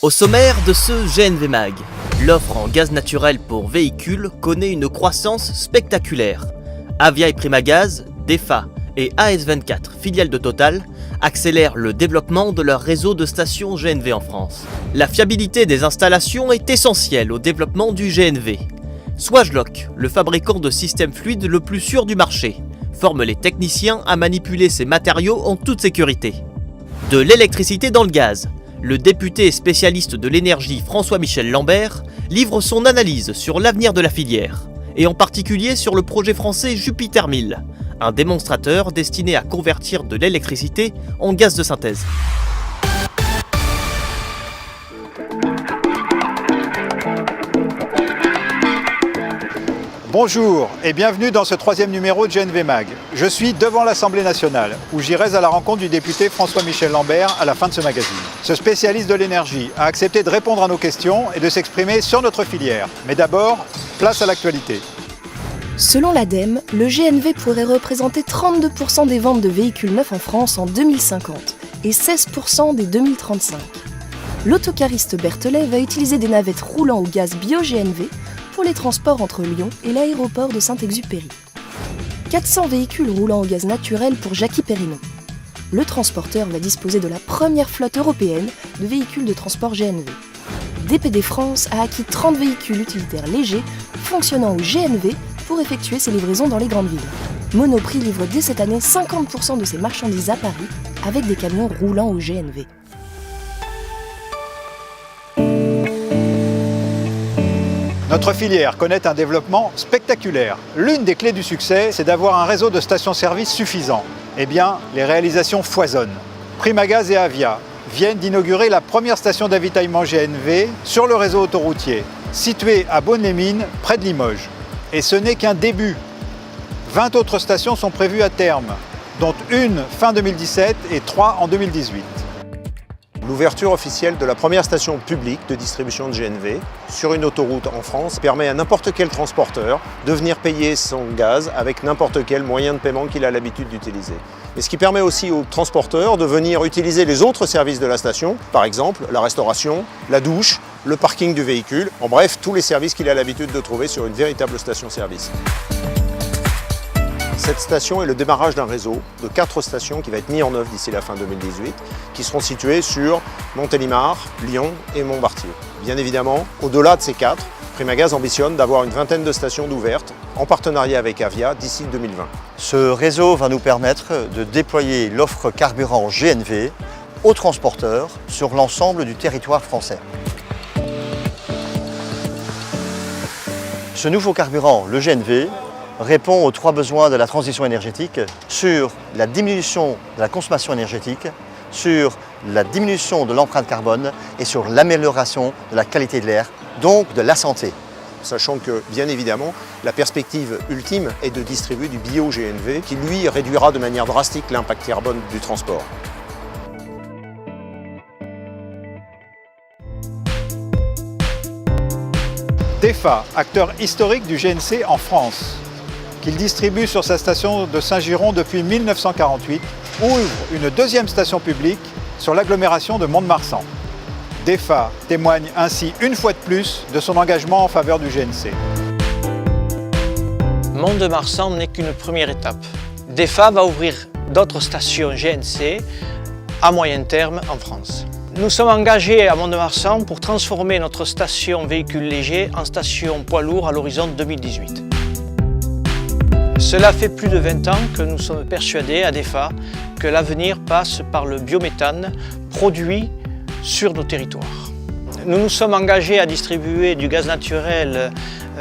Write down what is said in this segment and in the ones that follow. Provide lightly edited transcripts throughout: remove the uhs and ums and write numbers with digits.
Au sommaire de ce GNV Mag, l'offre en gaz naturel pour véhicules connaît une croissance spectaculaire. Avia et Primagaz, DEFA et AS24, filiales de Total, accélèrent le développement de leur réseau de stations GNV en France. La fiabilité des installations est essentielle au développement du GNV. Swagelok, le fabricant de systèmes fluides le plus sûr du marché, forme les techniciens à manipuler ces matériaux en toute sécurité. De l'électricité dans le gaz, le député spécialiste de l'énergie François-Michel Lambert livre son analyse sur l'avenir de la filière, et en particulier sur le projet français Jupiter 1000, un démonstrateur destiné à convertir de l'électricité en gaz de synthèse. Bonjour et bienvenue dans ce troisième numéro de GNV Mag. Je suis devant l'Assemblée nationale, où j'irai à la rencontre du député François-Michel Lambert à la fin de ce magazine. Ce spécialiste de l'énergie a accepté de répondre à nos questions et de s'exprimer sur notre filière. Mais d'abord, place à l'actualité. Selon l'ADEME, le GNV pourrait représenter 32% des ventes de véhicules neufs en France en 2050 et 16% dès 2035. L'autocariste Berthollet va utiliser des navettes roulant au gaz bio-GNV pour les transports entre Lyon et l'aéroport de Saint-Exupéry. 400 véhicules roulant au gaz naturel pour Jackie Perrineau. Le transporteur va disposer de la première flotte européenne de véhicules de transport GNV. DPD France a acquis 30 véhicules utilitaires légers fonctionnant au GNV pour effectuer ses livraisons dans les grandes villes. Monoprix livre dès cette année 50% de ses marchandises à Paris avec des camions roulant au GNV. Notre filière connaît un développement spectaculaire. L'une des clés du succès, c'est d'avoir un réseau de stations-service suffisant. Eh bien, les réalisations foisonnent. Primagaz et Avia viennent d'inaugurer la première station d'avitaillement GNV sur le réseau autoroutier, située à Beaune-les-Mines, près de Limoges. Et ce n'est qu'un début. 20 autres stations sont prévues à terme, dont une fin 2017 et 3 en 2018. L'ouverture officielle de la première station publique de distribution de GNV sur une autoroute en France permet à n'importe quel transporteur de venir payer son gaz avec n'importe quel moyen de paiement qu'il a l'habitude d'utiliser. Et ce qui permet aussi aux transporteurs de venir utiliser les autres services de la station, par exemple la restauration, la douche, le parking du véhicule, en bref, tous les services qu'il a l'habitude de trouver sur une véritable station-service. Cette station est le démarrage d'un réseau de 4 stations qui va être mis en œuvre d'ici la fin 2018, qui seront situées sur Montélimar, Lyon et Montbartier. Bien évidemment, au-delà de ces 4, Primagaz ambitionne d'avoir une vingtaine de stations d'ouvertes en partenariat avec Avia d'ici 2020. Ce réseau va nous permettre de déployer l'offre carburant GNV aux transporteurs sur l'ensemble du territoire français. Ce nouveau carburant, le GNV, répond aux 3 besoins de la transition énergétique sur la diminution de la consommation énergétique, sur la diminution de l'empreinte carbone et sur l'amélioration de la qualité de l'air, donc de la santé. Sachant que, bien évidemment, la perspective ultime est de distribuer du bio-GNV qui, lui, réduira de manière drastique l'impact carbone du transport. DEFA, acteur historique du GNC en France, qu'il distribue sur sa station de Saint-Giron depuis 1948, ouvre une deuxième station publique sur l'agglomération de Mont-de-Marsan. DEFA témoigne ainsi une fois de plus de son engagement en faveur du GNC. Mont-de-Marsan n'est qu'une première étape. DEFA va ouvrir d'autres stations GNC à moyen terme en France. Nous sommes engagés à Mont-de-Marsan pour transformer notre station véhicules légers en station poids lourds à l'horizon 2018. Cela fait plus de 20 ans que nous sommes persuadés à DEFA que l'avenir passe par le biométhane produit sur nos territoires. Nous nous sommes engagés à distribuer du gaz naturel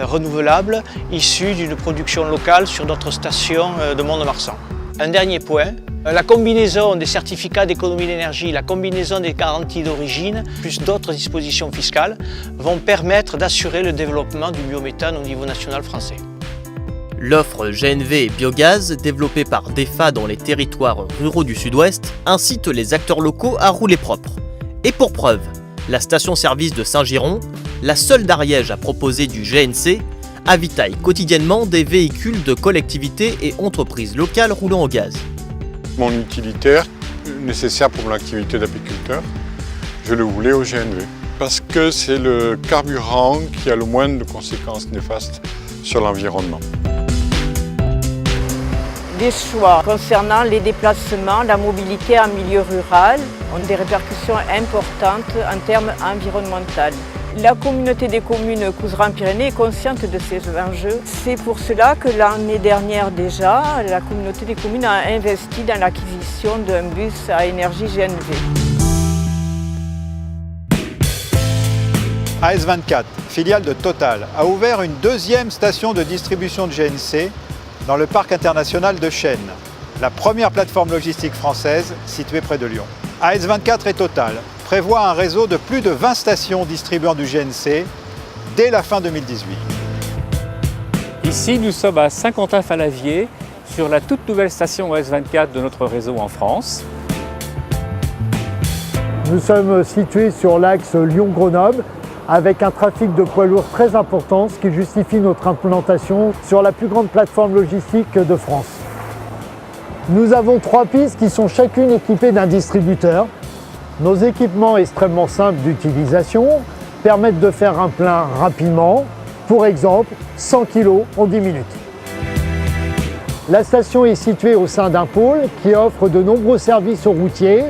renouvelable issu d'une production locale sur notre station de Mont-de-Marsan. Un dernier point, la combinaison des certificats d'économie d'énergie, la combinaison des garanties d'origine, plus d'autres dispositions fiscales, vont permettre d'assurer le développement du biométhane au niveau national français. L'offre GNV et biogaz développée par DEFA dans les territoires ruraux du Sud-Ouest incite les acteurs locaux à rouler propre. Et pour preuve, la station-service de Saint-Giron, la seule d'Ariège à proposer du GNC, avitaille quotidiennement des véhicules de collectivités et entreprises locales roulant au gaz. Mon utilitaire nécessaire pour mon activité d'apiculteur, je le voulais au GNV. parce que c'est le carburant qui a le moins de conséquences néfastes sur l'environnement. Les choix concernant les déplacements, la mobilité en milieu rural ont des répercussions importantes en termes environnementaux. La communauté des communes Couserans-Pyrénées est consciente de ces enjeux. C'est pour cela que l'année dernière déjà, la communauté des communes a investi dans l'acquisition d'un bus à énergie GNV. AS24, filiale de Total, a ouvert une deuxième station de distribution de GNC dans le parc international de Chênes, la première plateforme logistique française située près de Lyon. AS24 et Total prévoient un réseau de plus de 20 stations distribuant du GNC dès la fin 2018. Ici, nous sommes à Saint-Quentin-Fallavier, sur la toute nouvelle station AS24 de notre réseau en France. Nous sommes situés sur l'axe Lyon-Grenoble, avec un trafic de poids lourds très important, ce qui justifie notre implantation sur la plus grande plateforme logistique de France. Nous avons 3 pistes qui sont chacune équipées d'un distributeur. Nos équipements extrêmement simples d'utilisation permettent de faire un plein rapidement, pour exemple 100 kg en 10 minutes. La station est située au sein d'un pôle qui offre de nombreux services aux routiers,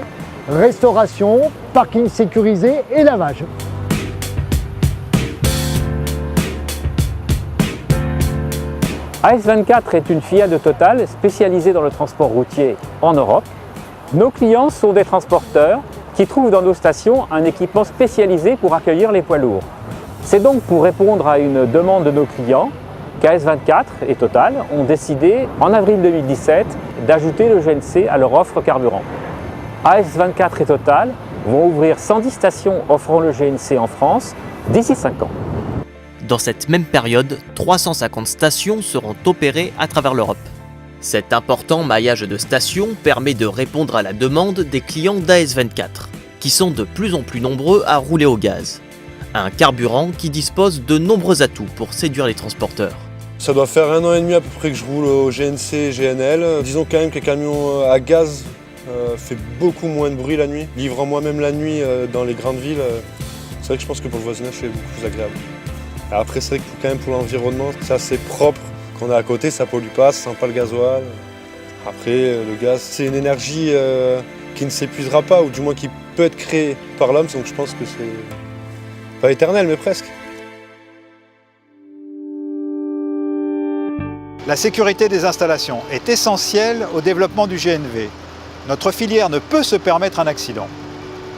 restauration, parking sécurisé et lavage. AS24 est une filiale de Total spécialisée dans le transport routier en Europe. Nos clients sont des transporteurs qui trouvent dans nos stations un équipement spécialisé pour accueillir les poids lourds. C'est donc pour répondre à une demande de nos clients qu'AS24 et Total ont décidé en avril 2017 d'ajouter le GNC à leur offre carburant. AS24 et Total vont ouvrir 110 stations offrant le GNC en France d'ici 5 ans. Dans cette même période, 350 stations seront opérées à travers l'Europe. Cet important maillage de stations permet de répondre à la demande des clients d'AS24, qui sont de plus en plus nombreux à rouler au gaz. Un carburant qui dispose de nombreux atouts pour séduire les transporteurs. Ça doit faire 1 an et demi à peu près que je roule au GNC, GNL. Disons quand même que les camions à gaz fait beaucoup moins de bruit la nuit. Livrant moi-même la nuit dans les grandes villes, c'est vrai que je pense que pour le voisinage c'est beaucoup plus agréable. Après, c'est vrai que quand même pour l'environnement, c'est assez propre. Qu'on a à côté, ça pollue pas, ça sent pas le gasoil. Après, le gaz, c'est une énergie qui ne s'épuisera pas, ou du moins qui peut être créée par l'homme, donc je pense que c'est pas éternel, mais presque. La sécurité des installations est essentielle au développement du GNV. Notre filière ne peut se permettre un accident.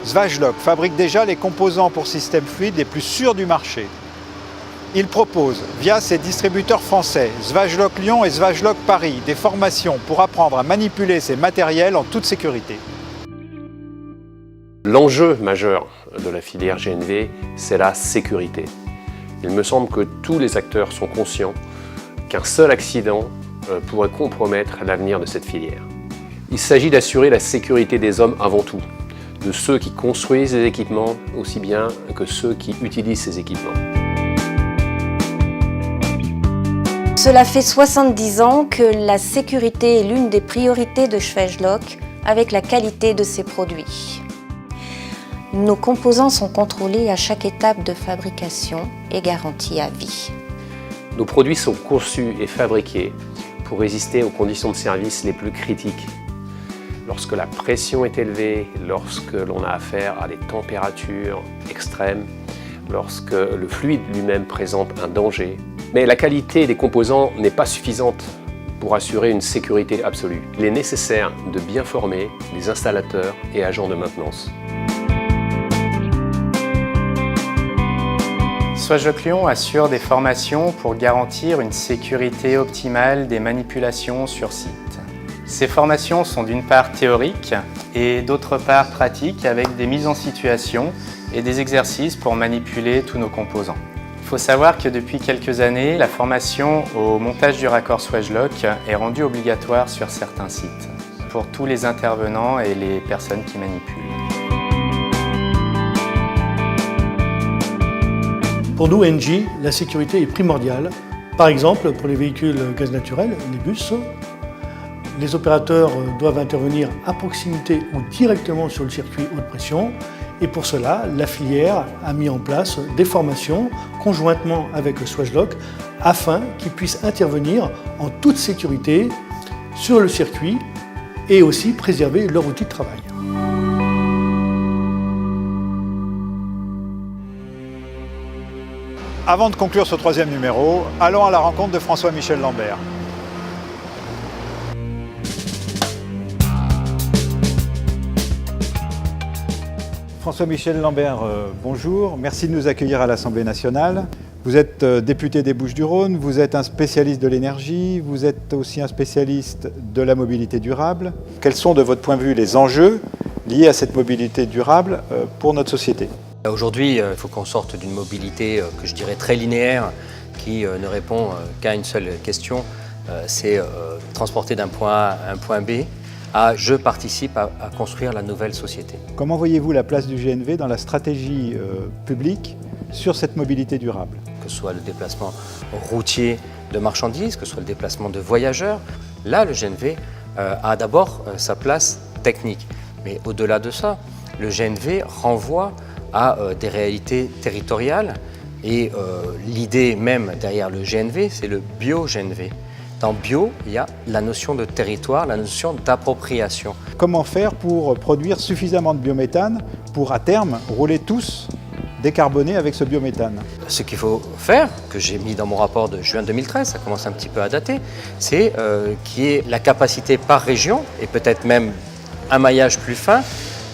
Svajlok fabrique déjà les composants pour systèmes fluides les plus sûrs du marché. Il propose, via ses distributeurs français, Svajlok Lyon et Svajlok Paris, des formations pour apprendre à manipuler ces matériels en toute sécurité. L'enjeu majeur de la filière GNV, c'est la sécurité. Il me semble que tous les acteurs sont conscients qu'un seul accident pourrait compromettre l'avenir de cette filière. Il s'agit d'assurer la sécurité des hommes avant tout, de ceux qui construisent les équipements aussi bien que ceux qui utilisent ces équipements. Cela fait 70 ans que la sécurité est l'une des priorités de Svajlok avec la qualité de ses produits. Nos composants sont contrôlés à chaque étape de fabrication et garantis à vie. Nos produits sont conçus et fabriqués pour résister aux conditions de service les plus critiques. Lorsque la pression est élevée, lorsque l'on a affaire à des températures extrêmes, lorsque le fluide lui-même présente un danger. Mais la qualité des composants n'est pas suffisante pour assurer une sécurité absolue. Il est nécessaire de bien former les installateurs et agents de maintenance. Svajlok Lyon assure des formations pour garantir une sécurité optimale des manipulations sur site. Ces formations sont d'une part théoriques et d'autre part pratiques avec des mises en situation et des exercices pour manipuler tous nos composants. Il faut savoir que depuis quelques années, la formation au montage du raccord Svajlok est rendue obligatoire sur certains sites pour tous les intervenants et les personnes qui manipulent. Pour nous, ENGIE, la sécurité est primordiale. Par exemple, pour les véhicules gaz naturel, les bus, les opérateurs doivent intervenir à proximité ou directement sur le circuit haute pression Et pour cela, la filière a mis en place des formations conjointement avec Swagelok afin qu'ils puissent intervenir en toute sécurité sur le circuit et aussi préserver leur outil de travail. Avant de conclure ce troisième numéro, allons à la rencontre de François-Michel Lambert. François-Michel Lambert, bonjour. Merci de nous accueillir à l'Assemblée nationale. Vous êtes député des Bouches-du-Rhône, vous êtes un spécialiste de l'énergie, vous êtes aussi un spécialiste de la mobilité durable. Quels sont de votre point de vue les enjeux liés à cette mobilité durable pour notre société ? Aujourd'hui, il faut qu'on sorte d'une mobilité que je dirais très linéaire, qui ne répond qu'à une seule question, c'est transporter d'un point A à un point B, à je participe à construire la nouvelle société. Comment voyez-vous la place du GNV dans la stratégie publique sur cette mobilité durable ? Que ce soit le déplacement routier de marchandises, que ce soit le déplacement de voyageurs, là le GNV a d'abord sa place technique. Mais au-delà de ça, le GNV renvoie à des réalités territoriales et l'idée même derrière le GNV, c'est le bio-GNV. Dans bio, il y a la notion de territoire, la notion d'appropriation. Comment faire pour produire suffisamment de biométhane pour à terme rouler tous décarbonés avec ce biométhane? Ce qu'il faut faire, que j'ai mis dans mon rapport de juin 2013, ça commence un petit peu à dater, c'est qu'il y ait la capacité par région, et peut-être même un maillage plus fin,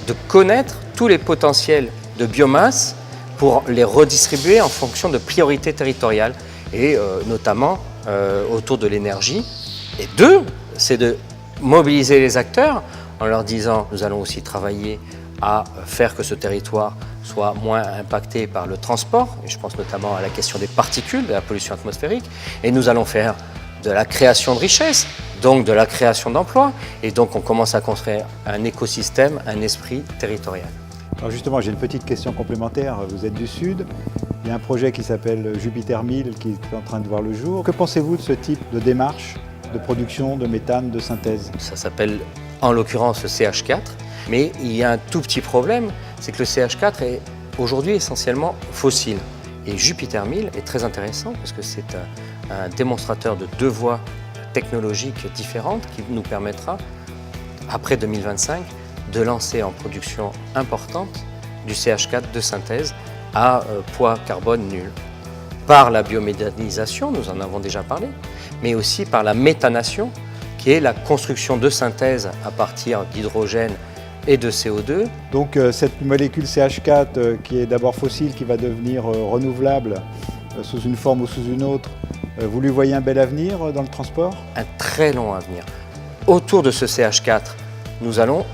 de connaître tous les potentiels de biomasse pour les redistribuer en fonction de priorités territoriales et notamment autour de l'énergie. Et deux, c'est de mobiliser les acteurs en leur disant nous allons aussi travailler à faire que ce territoire soit moins impacté par le transport, et je pense notamment à la question des particules, de la pollution atmosphérique, et nous allons faire de la création de richesses, donc de la création d'emplois, et donc on commence à construire un écosystème, un esprit territorial. Alors justement, j'ai une petite question complémentaire. Vous êtes du Sud, il y a un projet qui s'appelle Jupiter 1000 qui est en train de voir le jour. Que pensez-vous de ce type de démarche de production de méthane, de synthèse? Ça s'appelle en l'occurrence le CH4, mais il y a un tout petit problème, c'est que le CH4 est aujourd'hui essentiellement fossile. Et Jupiter 1000 est très intéressant parce que c'est un démonstrateur de deux voies technologiques différentes qui nous permettra, après 2025, de lancer en production importante du CH4 de synthèse à poids carbone nul. Par la biométhanisation, nous en avons déjà parlé, mais aussi par la méthanation, qui est la construction de synthèse à partir d'hydrogène et de CO2. Donc cette molécule CH4 qui est d'abord fossile, qui va devenir renouvelable sous une forme ou sous une autre, vous lui voyez un bel avenir dans le transport? Un très long avenir. Autour de ce CH4, nous allons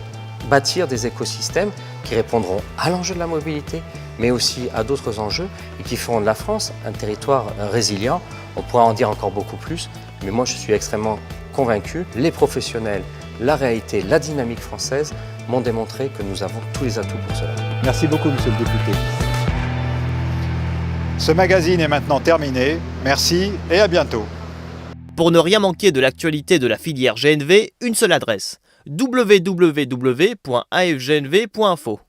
bâtir des écosystèmes qui répondront à l'enjeu de la mobilité, mais aussi à d'autres enjeux et qui feront de la France un territoire résilient. On pourra en dire encore beaucoup plus, mais moi je suis extrêmement convaincu. Les professionnels, la réalité, la dynamique française m'ont démontré que nous avons tous les atouts pour cela. Merci beaucoup, monsieur le député. Ce magazine est maintenant terminé. Merci et à bientôt. Pour ne rien manquer de l'actualité de la filière GNV, une seule adresse: www.afgnv.info.